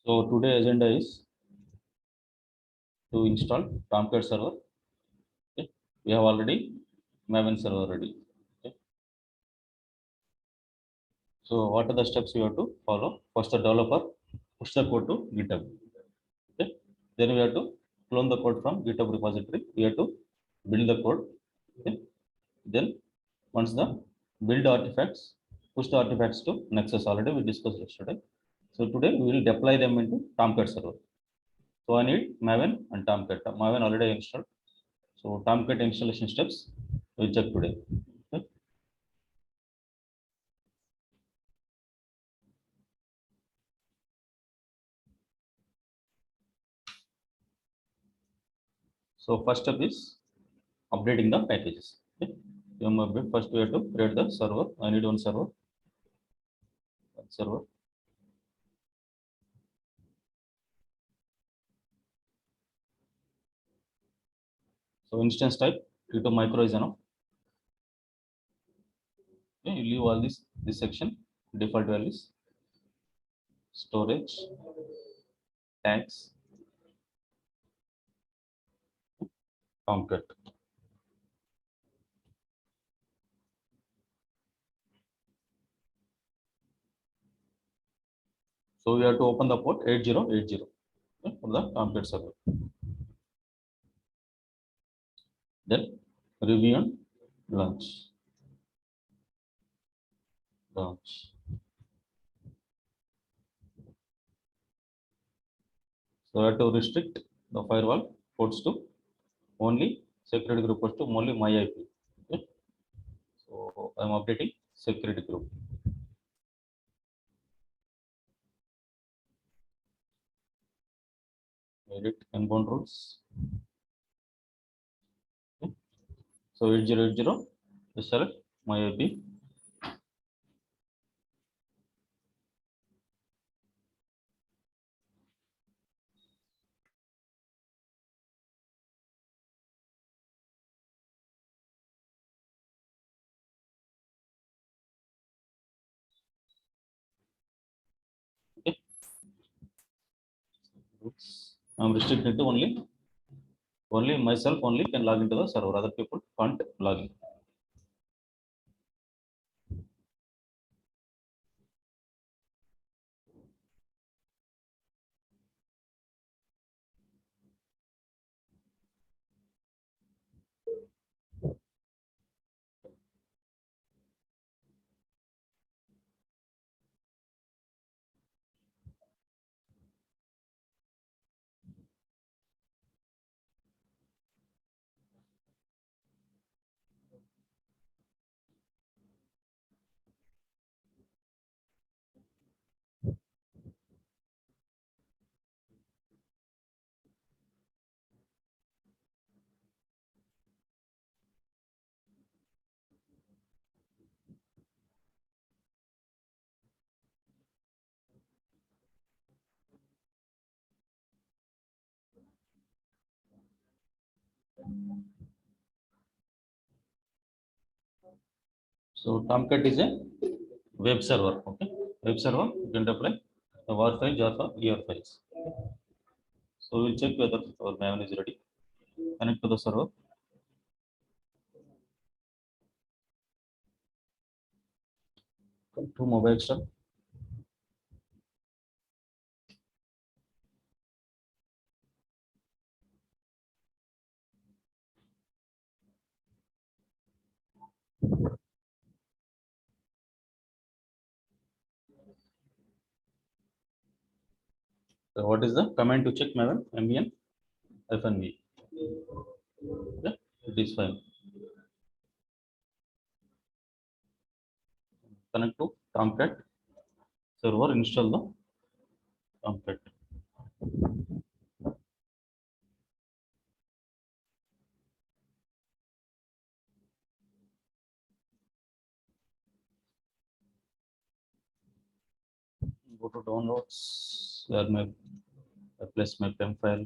So today agenda is to install Tomcat server. Okay. We have already Maven server ready. Okay. So what are the steps we have to follow? First, the developer push the code to GitHub. Okay. Then we have to clone the code from GitHub repository. We have to build the code. Okay. Then once the build artifacts, push the artifacts to Nexus. Already we discussed yesterday. So today we will deploy them into Tomcat server. So I need Maven and Tomcat. Maven already installed. So Tomcat installation steps we'll check today. Okay. So first step is updating the packages. Okay. First we have to create the server. I need one server. So instance type T2 micro is enough. Okay, you leave all this section, default values, storage, tags, Tomcat. So we have to open the port 8080 for the Tomcat server. Then review and launch. So we have to restrict the firewall ports to only security group ports to only my IP. Okay. So I'm updating security group. Edit inbound rules. Okay. So 8080 is select my IP. Okay. Oops. I'm restricted to only myself only can log into the server. Other people can't log in. So Tomcat is a web server. Okay. Web server, you can deploy the WAR file, jar file, ER files. So we'll check whether our Maven is ready. Connect to the server. Come to mobile step. So what is the command to check Maven? MVN FNV. Yeah, it is fine. Connect to Tomcat server, install the Tomcat. Go to downloads, where I place my PEM file.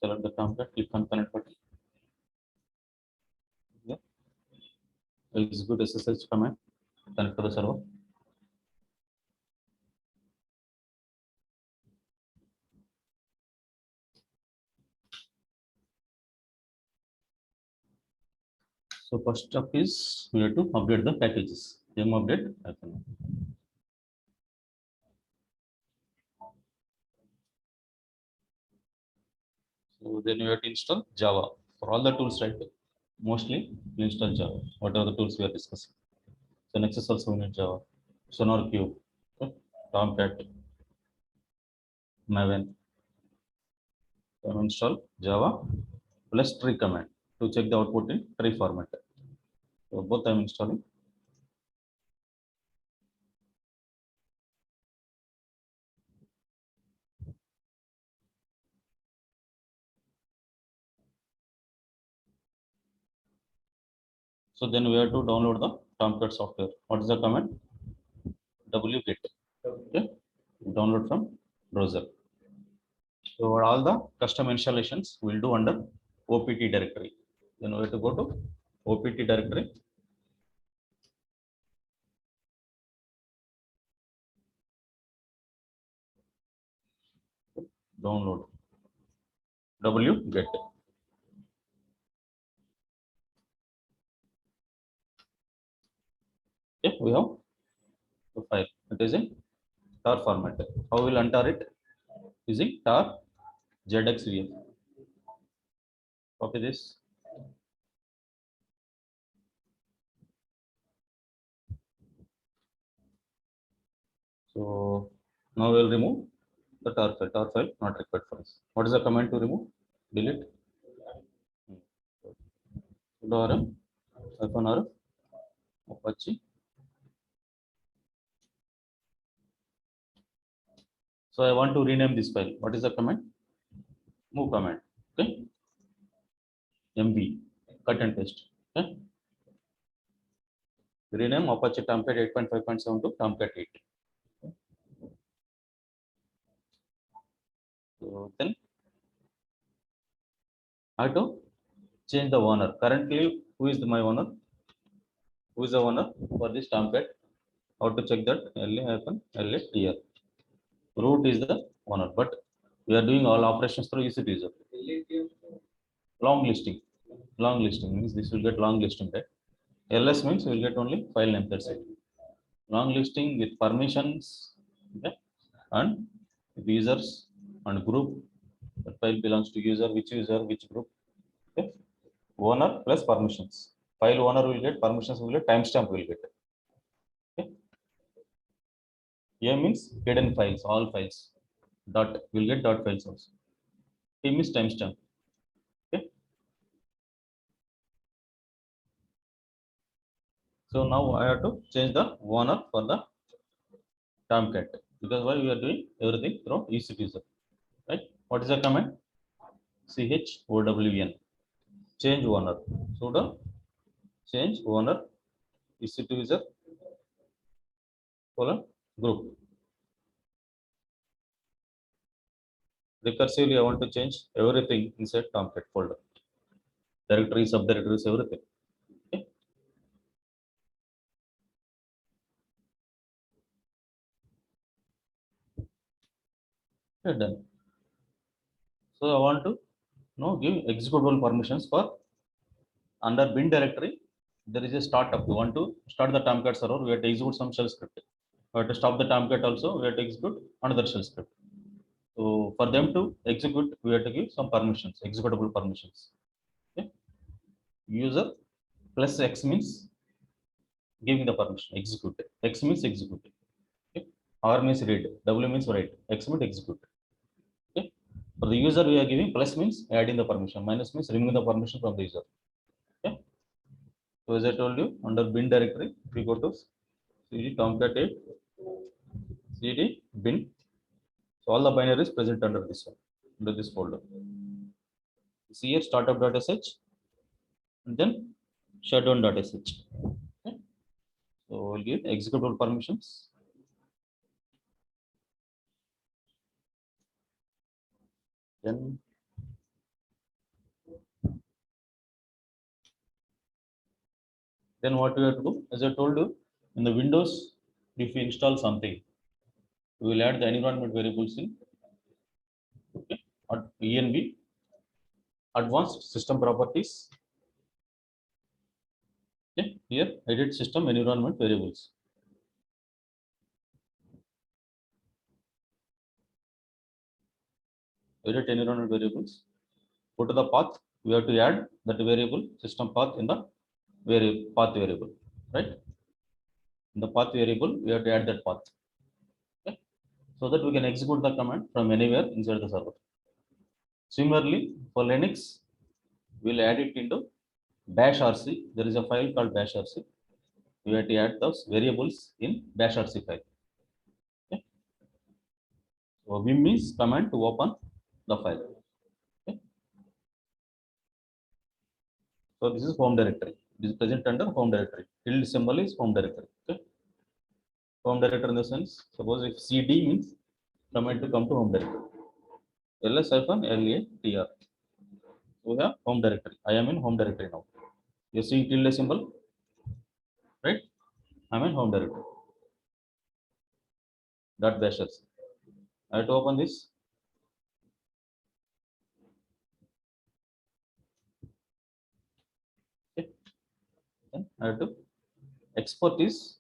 select the Tomcat, click on connect button. Yeah. Execute SSH command, connect to the server. So first step is we have to update the packages. Update. So then you have to install Java for all the tools, right? Mostly we install Java, whatever the tools we are discussing. So next is also we need Java, Sonar Cube, okay, Tomcat, Maven. So install Java plus tree command to check the output in tree format. So both I'm installing. So then we have to download the Tomcat software. What is the command? wget. Okay, download from browser. So all the custom installations we'll do under opt directory. Then we have to go to opt directory. Download wget. Okay, we have the file. It is in tar format. How will untar it? Using tar zxvf. Copy this. So now we'll remove the tar file. Tar file not required for us. What is the command to remove? Delete. rm -r Apache. So I want to rename this file. What is the command? Move command. Okay. mb cut and paste. Okay. Rename Apache Tomcat 8.5.7 to Tomcat 8. So then I have to change the owner. Currently, who is my owner? Who is the owner for this Tomcat? How to check that? LA here. Root is the owner, but we are doing all operations through EC user. Long listing. Long listing means this will get long listing, right? LS means we will get only file name. That's it. Long listing with permissions, okay, and users and group. The file belongs to user, which group. Okay. Owner plus permissions. File owner will get, permissions will get, timestamp will get. Okay. A means hidden files, all files. Dot will get dot files also. T means timestamp. Okay. So now I have to change the owner for the Tomcat because why we are doing everything through EC user, right? What is the command? chown change owner. Sudo change owner EC user group. Recursively, I want to change everything inside Tomcat folder. Directories, subdirectories, everything. Okay. Okay, done. So I want to give executable permissions for under bin directory. There is a startup. We want to start the Tomcat server. We have to execute some shell script. We have to stop the Tomcat also. We have to execute another shell script. So for them to execute, we have to give some permissions, executable permissions. Okay. User plus X means giving the permission, execute. X means execute. Okay. R means read. W means write. X means execute. Okay. For the user, we are giving plus means adding the permission. Minus means removing the permission from the user. Okay. So as I told you, under bin directory, we go to cd tomcat 8 cd bin. So all the binary is present under this one, under this folder. See here startup.sh and then shutdown.sh. Okay. So we'll give executable permissions. Then Then what we have to do, as I told you, in the Windows, if you install something, we will add the environment variables in, okay, env advanced system properties. Okay, here edit system environment variables. Edit environment variables. Go to the path. We have to add that variable system path in the path variable, right? In the path variable, we have to add that path, okay? So that we can execute the command from anywhere inside the server. Similarly, for Linux, we'll add it into bash rc. There is a file called bash rc. We have to add those variables in bash rc file. Okay? So vim means command to open the file. Okay? So this is home directory. It is present under home directory. Tilde symbol is home directory. Okay? Home directory in the sense, suppose if cd means command to come to home directory. ls-latr. We have home directory. I am in home directory now. You see tilde symbol, right? I am in home directory. Dot bashers. I have to open this. Okay. Then I have to export this.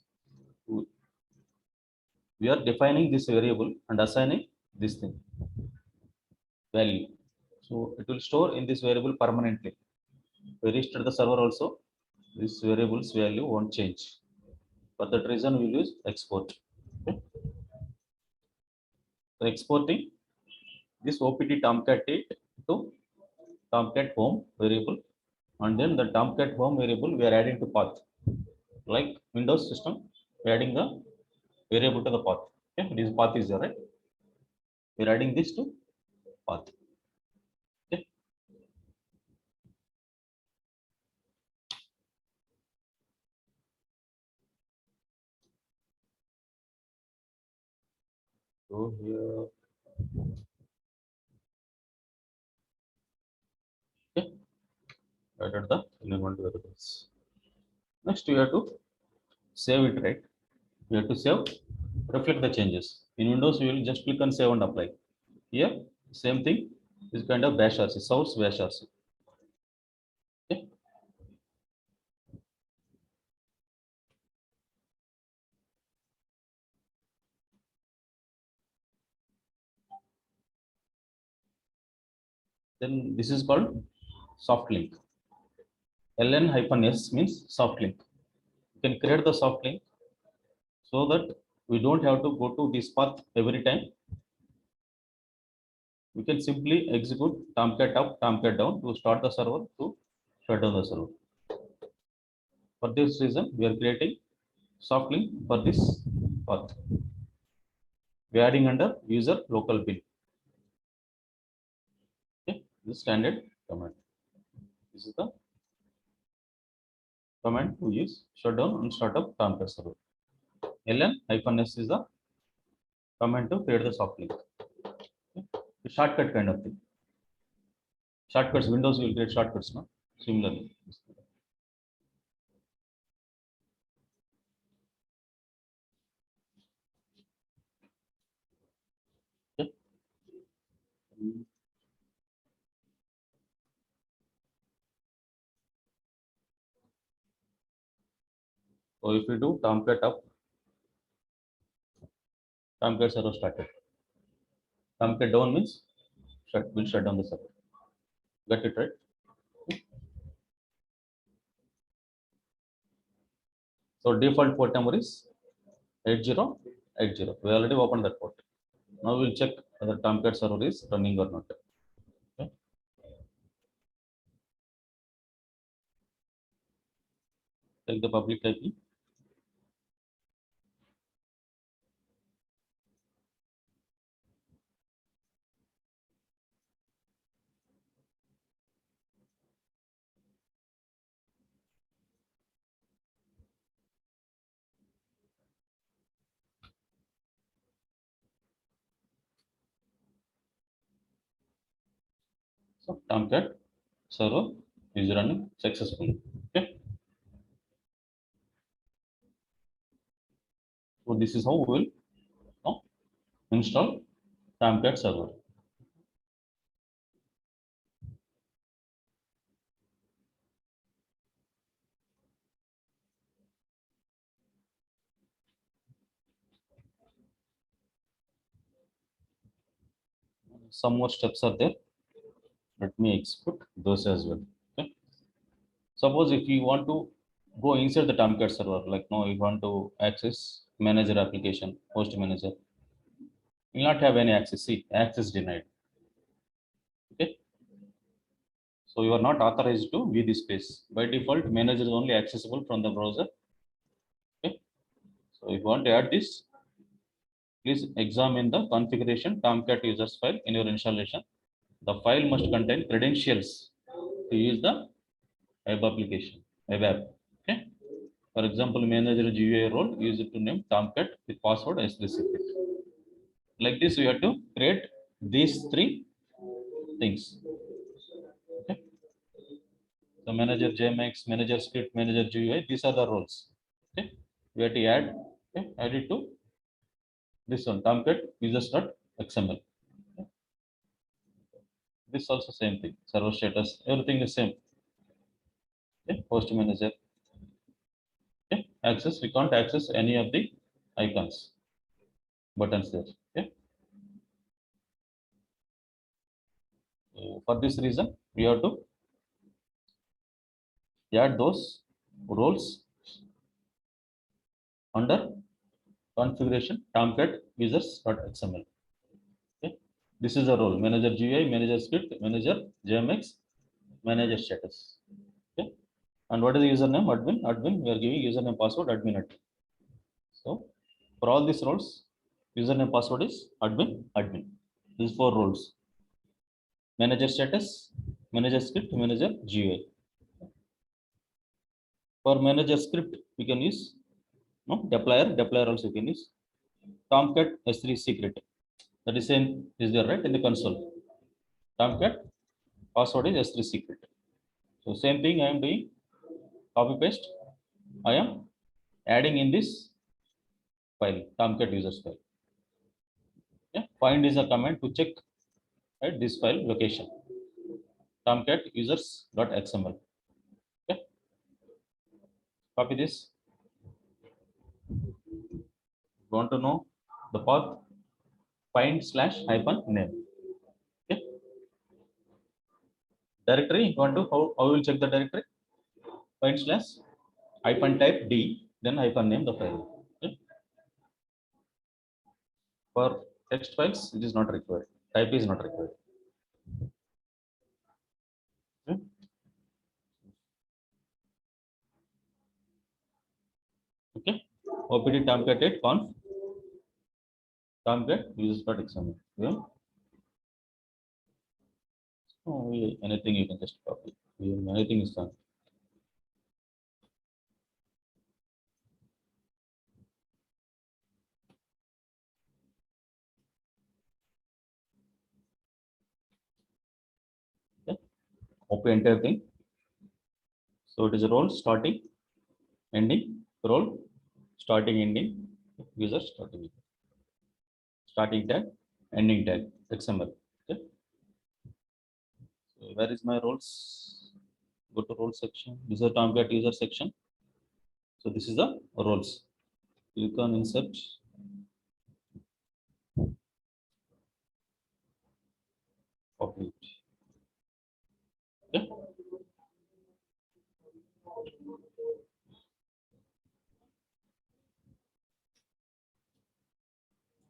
We are defining this variable and assigning this thing value. So it will store in this variable permanently. We restart the server also. This variable's value won't change. For that reason, we will use export. Okay. So exporting this opt tomcat 8 to tomcat home variable, and then the tomcat home variable we are adding to path. Like Windows system, we are adding the variable to the path. Okay, this path is there, right? We are adding this to path. Okay. So here, okay, added the element variables. Next, we have to save it, right? We have to save, reflect the changes. In Windows, we will just click on save and apply. Here, same thing. This kind of bash RC, source bash RC. Okay. Then this is called soft link. ln-s means soft link. You can create the soft link so that we don't have to go to this path every time. We can simply execute tomcat up, tomcat down to start the server, to shut down the server. For this reason, we are creating soft link for this path. We are adding under user local bin. Okay, this standard command. This is the command to use shut down and start up tomcat server. ln-s is the command to create the soft link. Okay. A shortcut kind of thing. Shortcuts, Windows will create shortcuts, no? Similarly. Okay. So if we do tomcat up, tomcat server started. Tomcat down means will shut down the server. Got it, right? So default port number is 8080. We already opened that port. Now we'll check whether Tomcat server is running or not. Okay. Take the public IP. So Tomcat server is running successfully. Okay. So this is how we will install Tomcat server. Some more steps are there. Let me execute those as well. Okay. Suppose if you want to go inside the Tomcat server, like now you want to access manager application, host manager, you will not have any access. See, access denied. Okay. So you are not authorized to view this space. By default, manager is only accessible from the browser. Okay. So if you want to add this, please examine the configuration Tomcat users file in your installation. The file must contain credentials to use the web application, web app. Okay. For example, manager GUI role, use it to name Tomcat with password S3 secret. Like this, we have to create these three things. Okay. So manager JMX, manager script, manager GUI, these are the roles. Okay. We have to add, okay, add it to this one, Tomcat users.xml. Okay. This also same thing. Server status, everything is same. Okay. Host manager. Okay. Access, we can't access any of the icons, buttons there. Okay. So for this reason, we have to add those roles under configuration Tomcat users.xml. Okay. This is the role manager GUI, manager script, manager JMX, manager status. Okay. And what is the username? Admin. Admin. We are giving username password admin admin. So for all these roles, username password is admin admin. These four roles. Manager status, manager script, manager GUI. For manager script, we can use deployer. Deployer also you can use Tomcat S3 secret. That is same is there right in the console. Tomcat password is S3 secret. So same thing I am doing. Copy paste. I am adding in this file Tomcat users file. Yeah. Find is a command to check right this file location. Tomcat users.xml. Okay. Copy this. Want to know the path? Find slash hyphen name. Okay. Directory. You want to how will check the directory? Find slash hyphen type D, then hyphen name the file. Okay. For text files, it is not required. Type is not required. Okay. Okay. OPD tomcat 8 conf tomcat users.xml. Yeah. Oh, yeah. Anything you can just copy. Yeah. Anything is done. Okay. Copy entire thing. So it is a role starting, ending, role, starting, ending, user starting tag, ending tag, XML. Okay. So where is my roles? Go to role section. This is the Tomcat user section. So this is the roles. Click on insert. Copy it. Okay.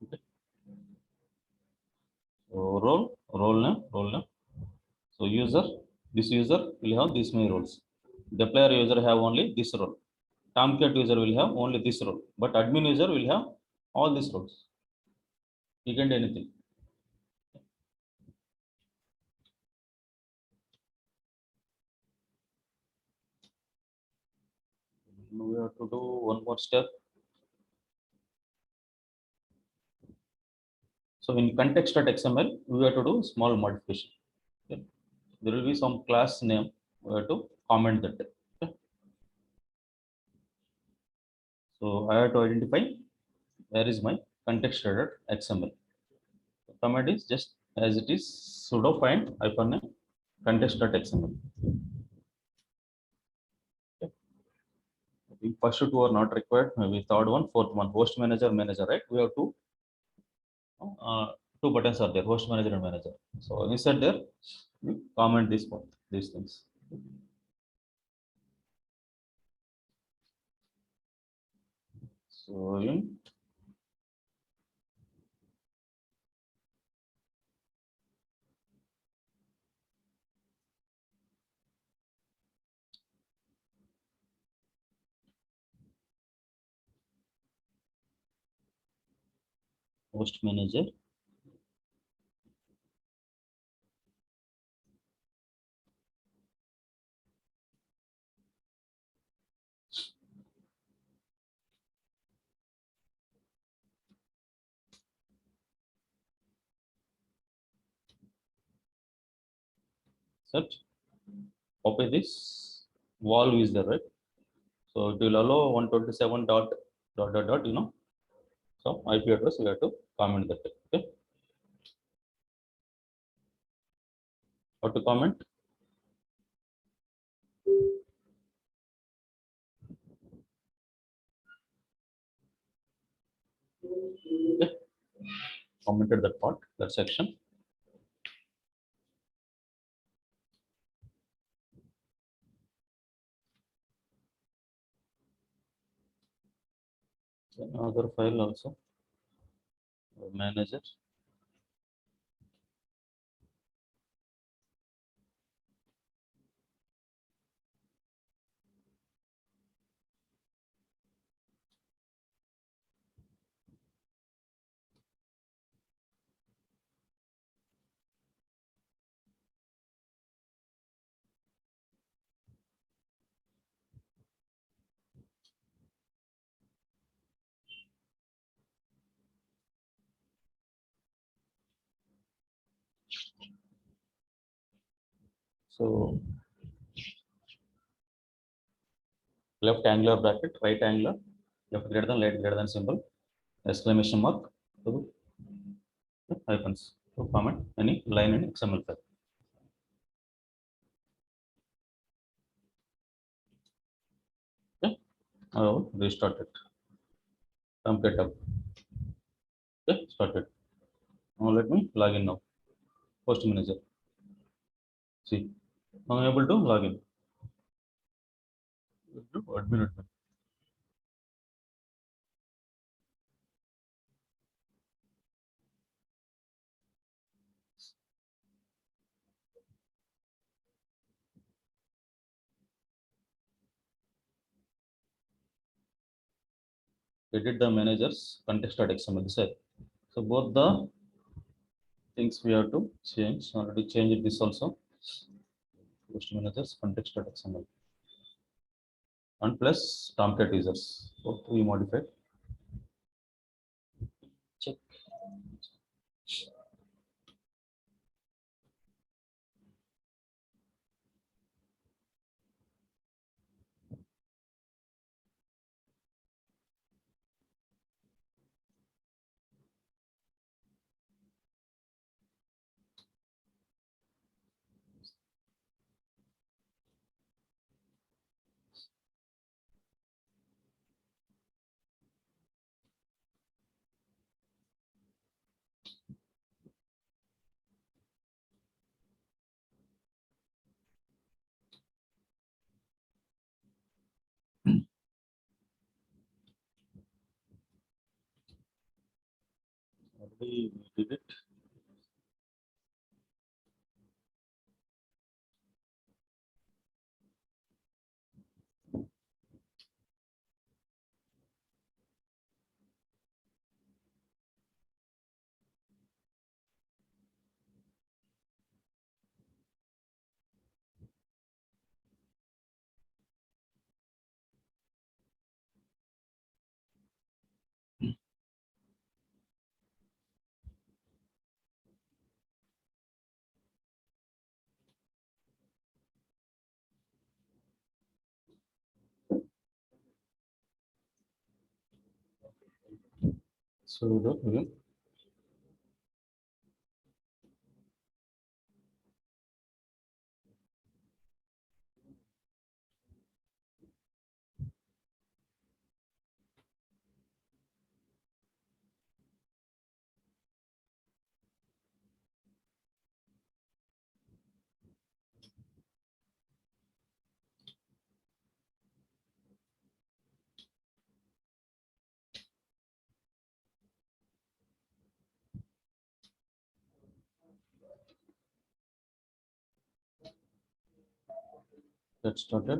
Okay. So role name. So user, this user will have these many roles. Deployer user have only this role. Tomcat user will have only this role, but admin user will have all these roles. You can do anything. Now we have to do one more step. So in context.xml, we have to do small modification. Okay. There will be some class name. We have to comment that. Okay. So I have to identify where is my context.xml. The command is just as it is sudo find hyphen context.xml. Okay. I think first two are not required. Maybe third one, fourth one, host manager, manager, right? We have uh, two buttons are there, host manager and manager. So inside there, you comment this one, these things. So in host manager, set, copy this value is there, right? So it will allow 127 dot, so IP address we have to comment that. Okay. How to comment? Okay. Commented that part, that section. Another file also, manager. So left angular bracket, right angular, left greater than, right greater than symbol, exclamation mark, to hyphens to comment any line in XML file. Okay. I will restart it. Tomcat up. Okay, started. Now let me log in now. Host manager. See, I'm able to log in. Admin. Edit the managers context.xml. So both the things we have to change. Already changed this also. Host managers context.xml and plus Tomcat users. Both we modified. Check. Already we did it. sudo vim get started.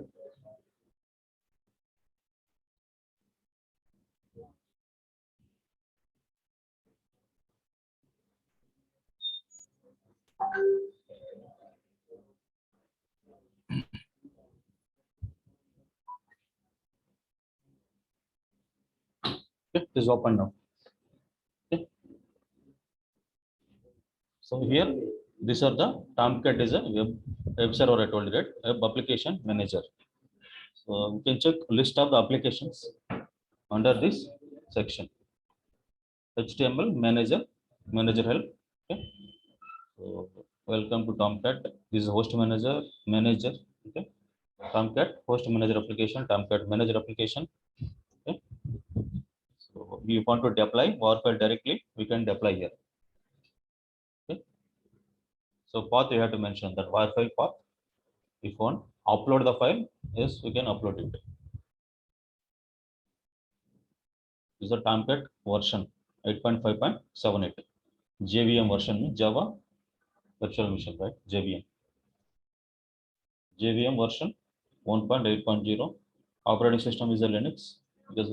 Okay, it is open now. Okay. So here, these are the Tomcat is a web server. I told you that web application manager. So you can check list of the applications under this section. HTML manager help. Okay. So welcome to Tomcat. This is host manager. Okay. Tomcat host manager application. Tomcat manager application. Okay. So if you want to deploy WAR file directly, we can deploy here. Okay. So path you have to mention that WAR file path. If you want upload the file, yes, we can upload it. This is the Tomcat version 8.5.78. JVM version Java Virtual Machine, right? JVM version 1.8.0. Operating system is a Linux because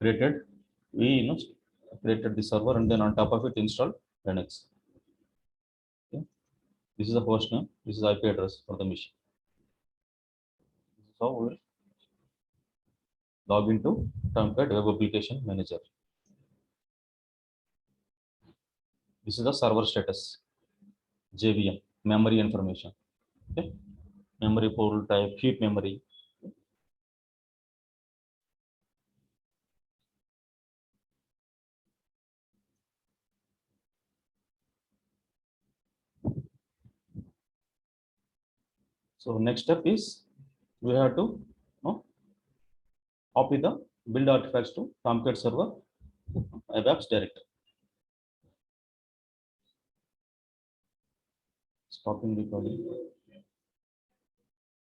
created we created the server and then on top of it installed Linux. Okay. This is the host name. This is IP address for the machine. This is how we will log into Tomcat Web Application Manager. This is the server status. JVM memory information. Okay. Memory pool type heap memory. So next step is we have to copy the build artifacts to Tomcat server apps direct. Stopping recording.